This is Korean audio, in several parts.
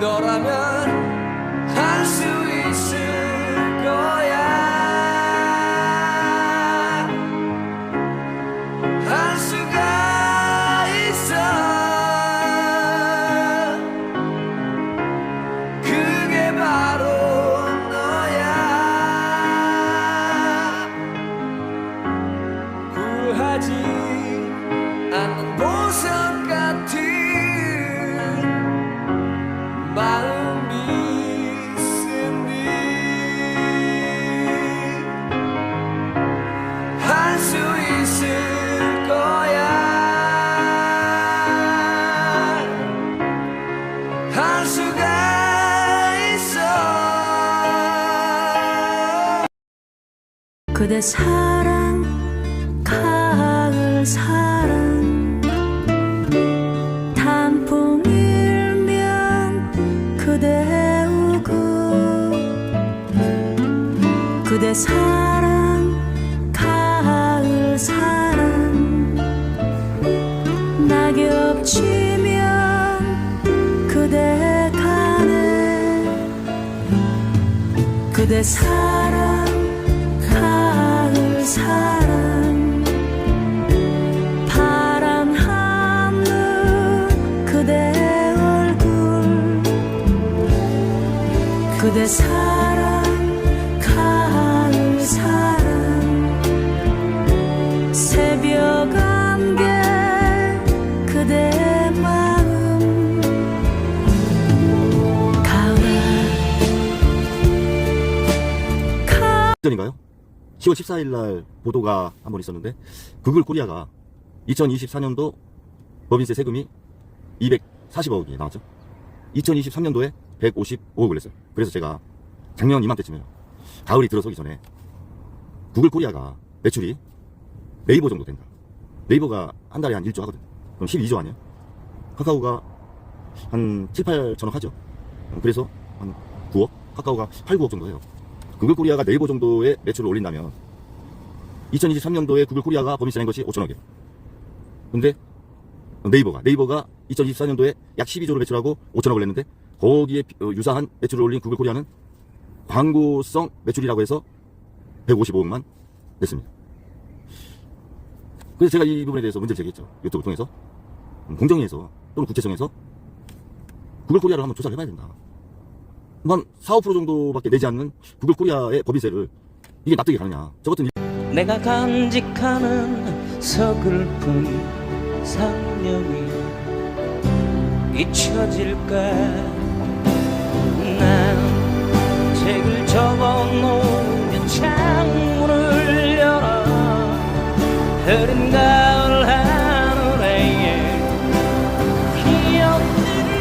너라면 할 수 있을 거야. 할 수가 있어. 그게 바로 너야. 구하지 않는 보석 같은 마음이 있으니 할 수 있을 거야. 할 수가 있어. 그대 사랑 가을 사랑 단풍 일면 그대 우고 그대 사랑 가을 사랑 낙엽 지면 그대 가네 그대 사랑 가을 사랑 파란 하늘 그대 얼굴 그대 사랑 가을 사랑 새벽 안개 그대 마음 가을아 전인가요? 10월 14일 날 보도가 한 번 있었는데 구글 코리아가 2024년도 법인세 세금이 240억이 나왔죠. 2023년도에 155억을 냈어요. 그래서 제가 작년 이맘때쯤에 가을이 들어서기 전에 구글 코리아가 매출이 네이버 정도 된다. 네이버가 한 달에 한 1조 하거든. 그럼 12조 아니에요? 카카오가 한 7, 8천억 하죠. 그래서 한 9억? 카카오가 8, 9억 정도 해요. 구글 코리아가 네이버 정도의 매출을 올린다면 2023년도에 구글 코리아가 법인세 낸 것이 5천억이에요. 근데 네이버가 2024년도에 약 12조를 매출하고 5천억을 냈는데 거기에 유사한 매출을 올린 구글 코리아는 광고성 매출이라고 해서 155억만 냈습니다. 그래서 제가 이 부분에 대해서 문제를 제기했죠. 유튜브 통해서 공정위에서 또는 국세청에서 구글 코리아를 한번 조사를 해봐야 된다. 한 4, 5% 정도밖에 내지 않는 구글 코리아의 법인세를 이게 납득이 가느냐. 저 같은 내가 간직하는 서글픈 상념이 잊혀질까. 난 책을 접어놓으면 창문을 열어 흐린 가을 하늘에 기억들을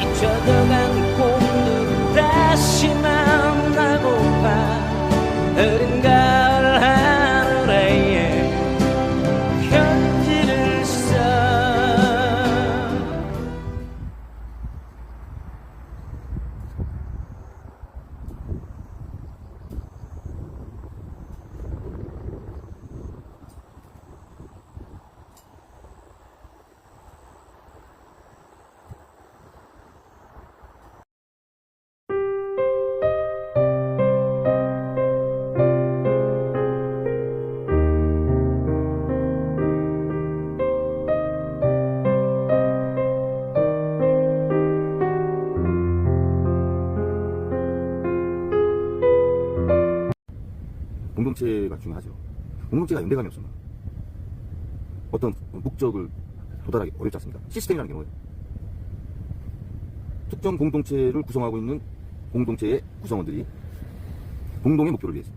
잊혀져간 꿈들을 다시 만나고파. 흐린 가을 하늘에 편지를 써. 공동체가 중요하죠. 공동체가 연대감이 없으면 어떤 목적을 도달하기 어렵지 않습니까? 시스템이라는 게 뭐예요? 특정 공동체를 구성하고 있는 공동체의 구성원들이 공동의 목표를 위해서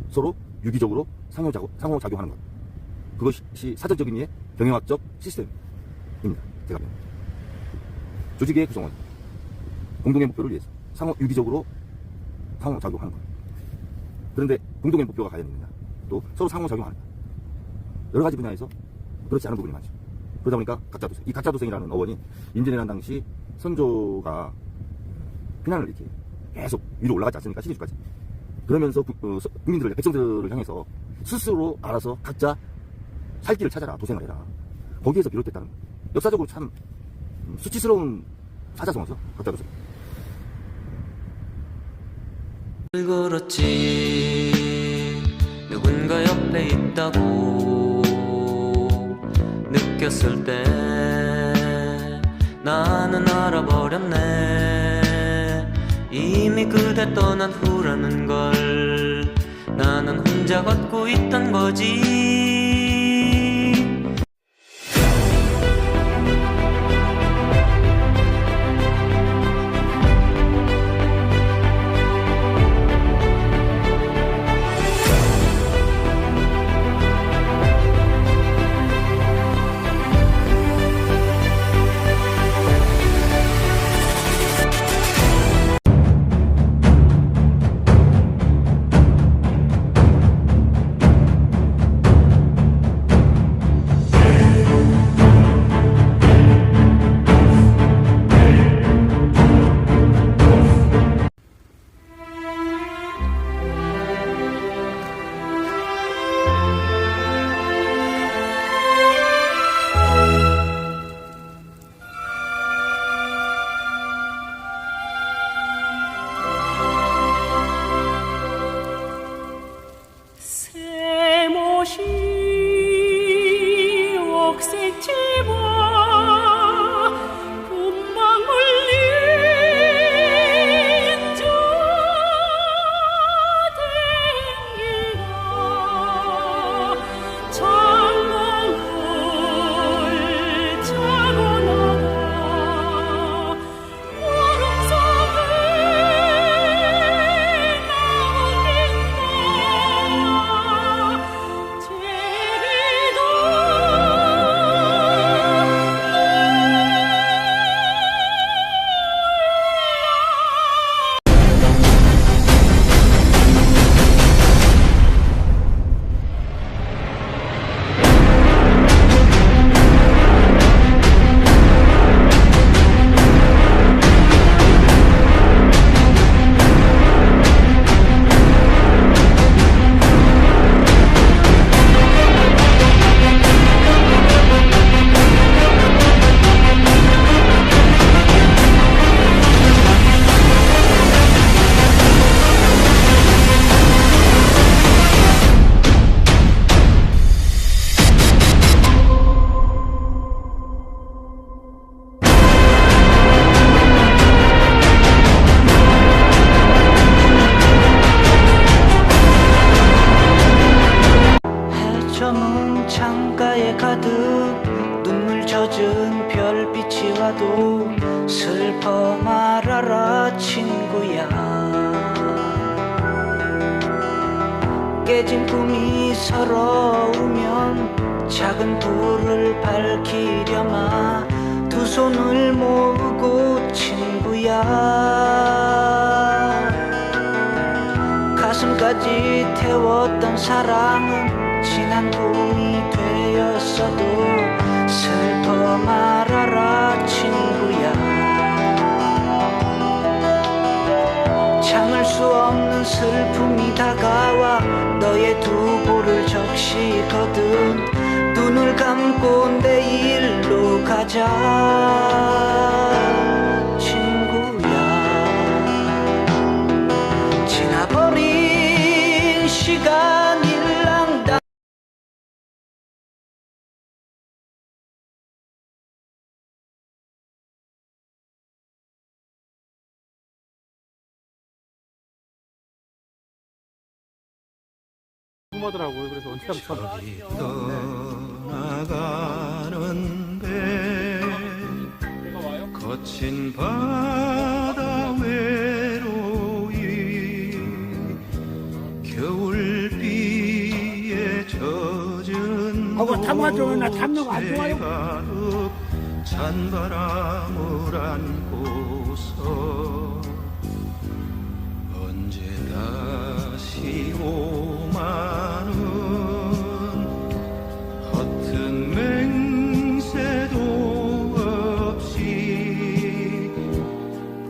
서로 유기적으로 상호작용하는 것. 그것이 사전적인 의미의 병행학적 시스템입니다. 제가 보면. 조직의 구성원, 공동의 목표를 위해서 유기적으로 상호작용하는 것. 그런데 공동의 목표가 과연 있느냐, 또 서로 상호작용하느냐, 여러 가지 분야에서 그렇지 않은 부분이 많죠. 그러다 보니까 가짜도생, 이 가짜도생이라는 어원이 임진왜란 당시 선조가 피난을 이렇게 계속 위로 올라가지 않습니까? 시리즈까지. 그러면서 국민들을, 백성들을 향해서 스스로 알아서 각자 살 길을 찾아라, 도생을 해라. 거기에서 비롯됐다는 거예요. 역사적으로 참 수치스러운 사자성어죠. 가짜로서. 걸었지 누군가 옆에 있다고 느꼈을 때 나는 알아버렸네. 이미 그대 떠난 후라는 걸 나는 혼자 걷고 있던 거지. 새못이 옥색지와 금방 울린 저 댕기가 창문을 차고 나가 구름 속에 해저문 창가에 가득 눈물 젖은 별빛이 와도 슬퍼 말아라 친구야. 깨진 꿈이 서러우면 작은 불을 밝히려마 두 손을 모으고 친구야. 가슴까지 태웠던 사랑은 지난 꿈이 되었어도 슬퍼 말아라 친구야. 참을 수 없는 슬픔이 다가와 너의 두 볼을 적시거든 눈을 감고 내일로 가자 친구야. 지나버린 시간 일랑당 궁금하더라고요. 그래서 언제 한번 떠나가는 배 거친 바다 외로이 겨울비에 젖은 곳에 가득 찬바람을 안고서 언제 다시 오마는 허튼 맹세도 없이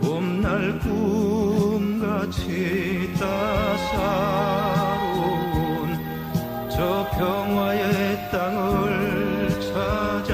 봄날 꿈같이 따사로운 저 평화의 땅을 찾아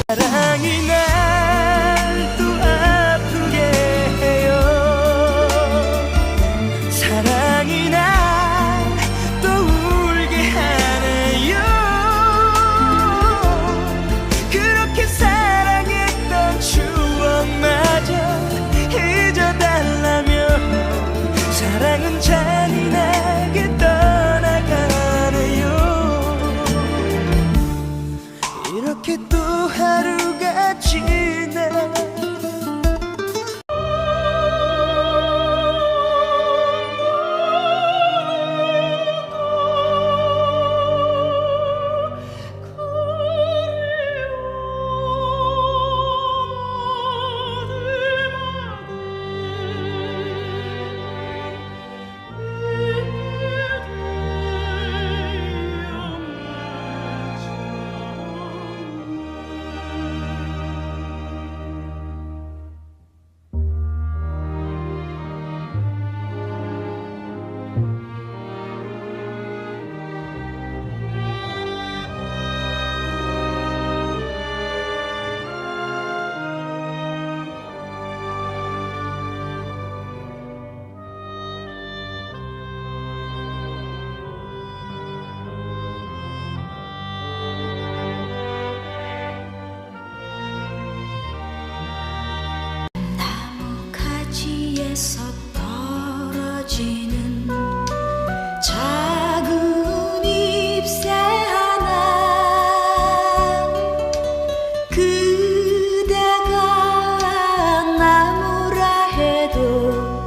사랑이 날 또 아프게 해요. 사랑이 날 또 울게 하네요. 그렇게 사랑했던 추억마저 잊어달라면 사랑은 잔인하게 떠나가네요. 이렇게 또 하루가 지나 가지에서 떨어지는 작은 잎새 하나 그대가 나무라 해도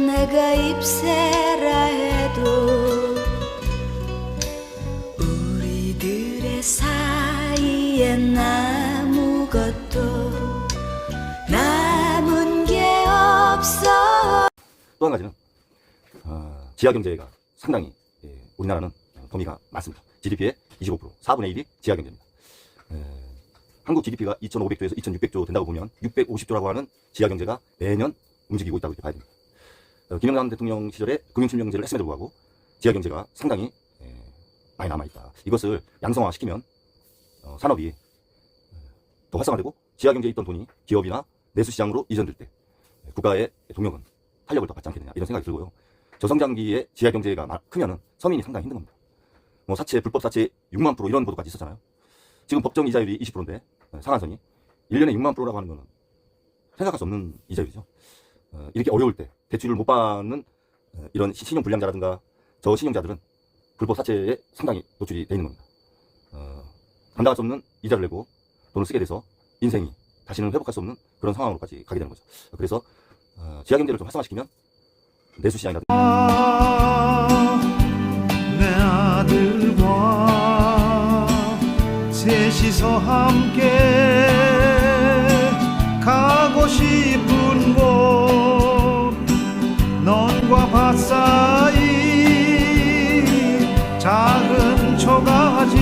내가 잎새라 해도 우리들의 사이엔 아무것도 남은 게 없어. 또 한 가지는 지하경제가 상당히 우리나라는 범위가 많습니다. GDP의 25%, 4분의 1이 지하경제입니다. 한국 GDP가 2,500조에서 2,600조 된다고 보면 650조라고 하는 지하경제가 매년 움직이고 있다고 이렇게 봐야 됩니다. 김영삼 대통령 시절에 금융실명제를 했음에도 불구하고 지하경제가 상당히 많이 남아있다. 이것을 양성화시키면 산업이 더 활성화되고 지하경제에 있던 돈이 기업이나 내수시장으로 이전될 때 국가의 동력은 탄력을 더 받지 않겠느냐 이런 생각이 들고요. 저성장기에 지하경제가 크면은 서민이 상당히 힘든 겁니다. 뭐 사채, 불법 사채 6만 프로 이런 보도까지 있었잖아요. 지금 법정 이자율이 20%인데 상한선이 1년에 6만 프로라고 하는 거는 생각할 수 없는 이자율이죠. 이렇게 어려울 때 대출을 못 받는 이런 신용불량자라든가 저신용자들은 불법 사채에 상당히 노출이 되어 있는 겁니다. 감당할 수 없는 이자를 내고 돈을 쓰게 돼서 인생이 다시는 회복할 수 없는 그런 상황으로까지 가게 되는 거죠. 그래서 지하경제를 좀 활성화시키면 내수시장이라든가 내 아들과 셋이서 함께 가고 싶은 곳 넌과 밭 사이 작은 초가집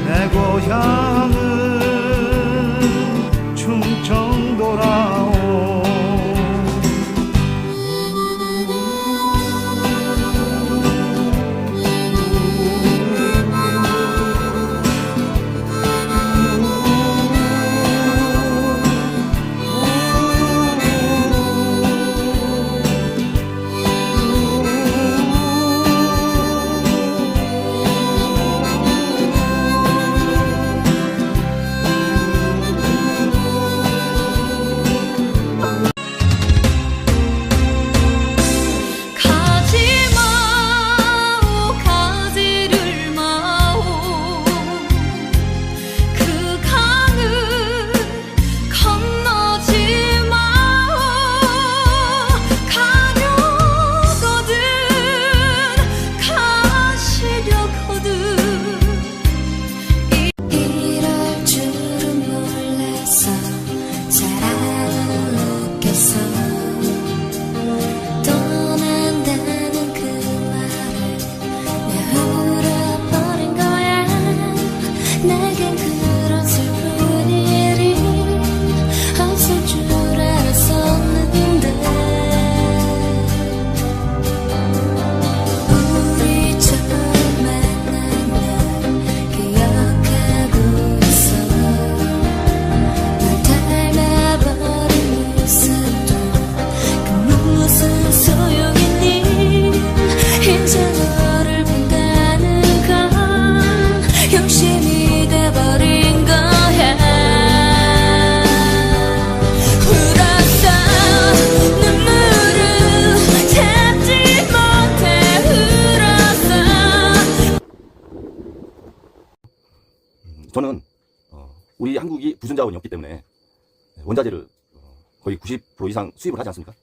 내 고향은 충청도라오. 저는 우리 한국이 부sun 자원이 없기 때문에 원자재를 거의 90% 이상 수입을 하지 않습니까?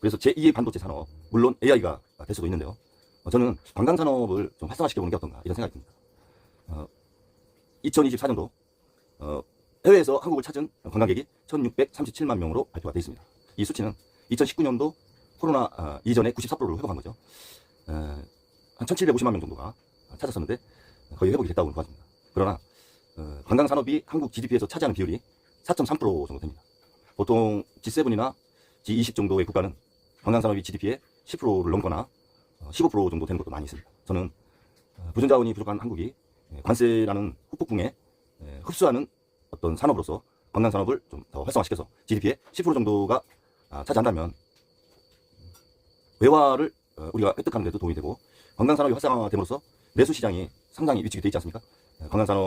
그래서 제2의 반도체 산업, 물론 AI가 될 수도 있는데요. 저는 관광 산업을 좀 활성화시켜보는 게 어떤가 이런 생각이 듭니다. 2024년도 해외에서 한국을 찾은 관광객이 1637만 명으로 발표가 되어 있습니다. 이 수치는 2019년도 코로나 이전에 94%를 회복한 거죠. 한 1750만 명 정도가 찾았었는데 거의 회복이 됐다고 보았습니다. 그러나 관광 산업이 한국 GDP에서 차지하는 비율이 4.3% 정도 됩니다. 보통 G7이나 G20 정도의 국가는 관광 산업이 GDP의 10%를 넘거나 15% 정도 되는 것도 많이 있습니다. 저는 부전 자원이 부족한 한국이 관세라는 후폭풍에 흡수하는 어떤 산업으로서 관광 산업을 좀 더 활성화시켜서 GDP의 10% 정도가 차지한다면 외화를 우리가 획득하는 데도 도움이 되고 관광 산업이 활성화됨으로써 내수 시장이 상당히 위축이 되어 있지 않습니까? 관광 산업